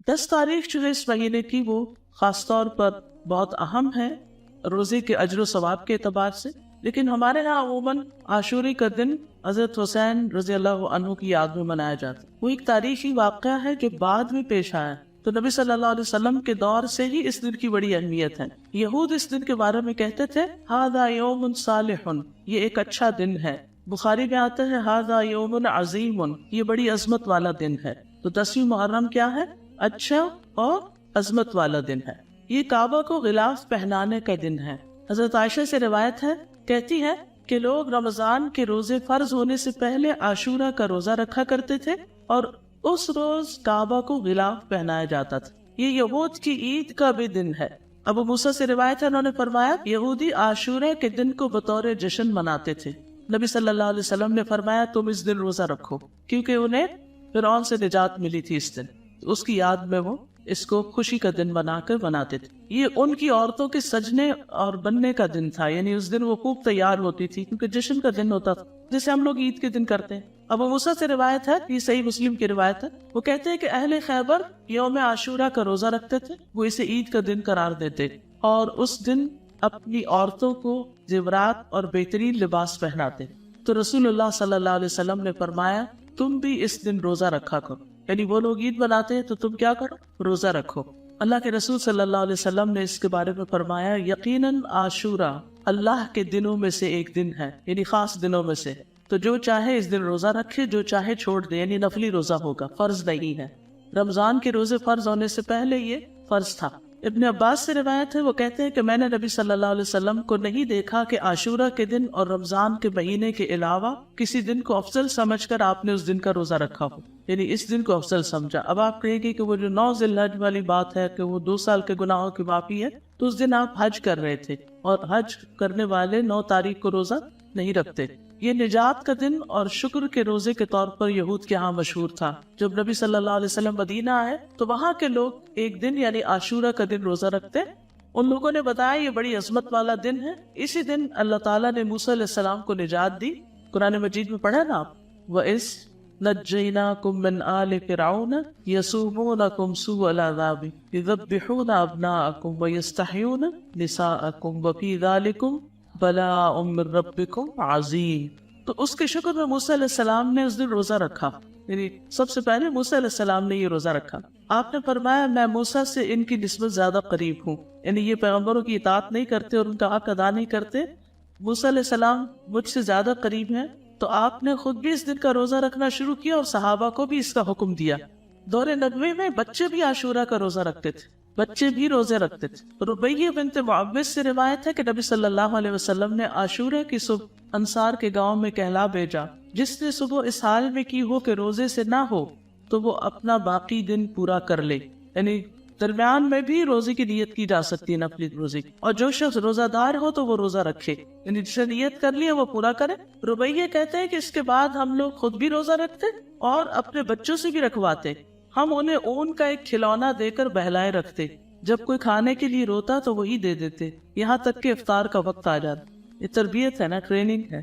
10 तारीख जो है इस महीने की वो खास तौर पर बहुत अहम है रोजे के अजर सवाब के एतबार से। लेकिन हमारे यहाँ अमूमन आशूरी का दिन हजरत हुसैन रजी अल्लाह अन्हु की याद में मनाया जाता है। वो एक तारीखी वाक़या है जो बाद में पेश आया, तो नबी सल्लल्लाहु अलैहि वसल्लम के दौर से ही इस दिन की बड़ी अहमियत है। यहूद इस दिन के बारे में कहते थे हादा यौमुन सालिहुन, ये एक अच्छा दिन है। बुखारी में आता है हादा यौमुन अजीमुन, ये बड़ी अजमत वाला दिन है। तो 10वीं मुहर्रम क्या है? अच्छा और अजमत वाला दिन है। ये काबा को गिलाफ पहनाने का दिन है। हजरत आयशा से रिवायत है, कहती है कि लोग रमजान के रोजे फर्ज होने से पहले आशूरा का रोजा रखा करते थे और उस रोज काबा को गिलाफ पहनाया जाता था। ये यहूद की ईद का भी दिन है। अबू मूसा से रिवायत है, उन्होंने फरमाया यहूदी आशूरा के दिन को बतौर जश्न मनाते थे। नबी सल्लल्लाहु अलैहि वसल्लम ने फरमाया तुम इस दिन रोजा रखो, क्योंकि उन्हें फिरौन से निजात मिली थी इस दिन। उसकी याद में वो इसको खुशी का दिन बनाकर मनाते थे। ये उनकी औरतों के सजने और बनने का दिन था, यानी उस दिन वो खूब तैयार होती थी क्योंकि जश्न का दिन होता था, जैसे हम लोग ईद के दिन करते हैं। अबू मूसा से रिवायत है, ये सही मुस्लिम की रिवायत है, वो कहते हैं कि अहले खैबर यौम आशूरा का रोजा रखते थे, वो इसे ईद का दिन करार देते और उस दिन अपनी औरतों को जेवरात और बेहतरीन लिबास पहनाते। तो रसूलुल्लाह सल्लल्लाहु अलैहि वसल्लम ने फरमाया तुम भी इस दिन रोजा रखा करो, यानी वो लोग ईद बनाते हैं तो तुम क्या करो? रोजा रखो। अल्लाह के रसूल सल्लल्लाहु अलैहि वसल्लम ने इसके बारे में फरमाया यकीनन आशूरा अल्लाह के दिनों में से एक दिन है, यानी खास दिनों में से। तो जो चाहे इस दिन रोजा रखे, जो चाहे छोड़ दे, यानी नफली रोजा होगा, फर्ज नहीं है। रमजान के रोजे फर्ज होने से पहले ये फर्ज था। इब्न अब्बास से रिवायत है, वो कहते हैं कि मैंने नबी सल्लल्लाहु अलैहि वसल्लम को नहीं देखा कि आशूरा के दिन और रमजान के महीने के अलावा किसी दिन को अफजल समझकर आपने उस दिन का रोजा रखा हो, यानी इस दिन को अफजल समझा। अब आप कहेंगे कि वो जो 9 ज़िलहज वाली बात है कि वो 2 साल के गुनाहों की माफी है, तो उस दिन आप हज कर रहे थे और हज करने वाले 9 तारीख को रोजा नहीं रखते। ये निजात का दिन और शुक्र के रोजे के तौर पर यहूद के यहाँ मशहूर था। जब नबी सल्लल्लाहु अलैहि वसल्लम मदीना आए तो वहाँ के लोग एक दिन यानी आशूरा का दिन रोजा रखते। उन लोगों ने बताया ये बड़ी अजमत वाला दिन है। इसी दिन अल्लाह ताला ने मूसा अलैहिस्सलाम को निजात दी। कुरान मजीद में पढ़ा ना आप, वइस नज्जैनाकुम मिन आलि फिरऔन यसूमूनकुम सूअल अज़ाबि युज़ब्बिहूना अब्नाअकुम व यस्तहयूना निसाअकुम व फी ज़ालिकुम बलाउम मिर रब्बिकुम अज़ीम। तो उसके शुक्र में मूसा अलैहिस्सलाम ने उस दिन रोजा रखा, यानी सबसे पहले मूसा अलैहिस्सलाम ने ये रोजा रखा। आपने फरमाया मैं मूसा से इनकी निस्बत ज्यादा करीब हूँ, यानी ये पैगम्बरों की इताअत नहीं करते और उनका हक अदा नहीं करते। मूसा अलैहिस्सलाम मुझसे ज्यादा करीब हैं, तो आपने खुद भी इस दिन का रोजा रखना शुरू किया और सहाबा को भी इसका हुक्म दिया। दौरे नबवी में बच्चे भी आशूरा का रोजा रखते थे, बच्चे भी रोजे रखते थे। रुबैया बिन्त मुअव्विज़ से रिवायत है कि नबी सल्लल्लाहु अलैहि वसल्लम ने आशूरा की सुबह अंसार के गांव में कहला भेजा, जिसने सुबह इस हाल में की हो कि रोजे से ना हो तो वो अपना बाकी दिन पूरा कर ले, यानी दरमियान में भी रोजे की नियत की जा सकती है नफली रोजे की। और जो शख्स रोजादार हो तो वो रोजा रखे, यानी जिसने नियत कर लिया वो पूरा करे। रुबैया कहते हैं कि इसके बाद हम लोग खुद भी रोजा रखते और अपने बच्चों से भी रखवाते। हम उन्हें ऊन का एक खिलौना देकर बहलाए रखते, जब कोई खाने के लिए रोता तो वही दे देते, यहाँ तक कि इफ्तार का वक्त आ जाता। ये तरबियत है ना, ट्रेनिंग है।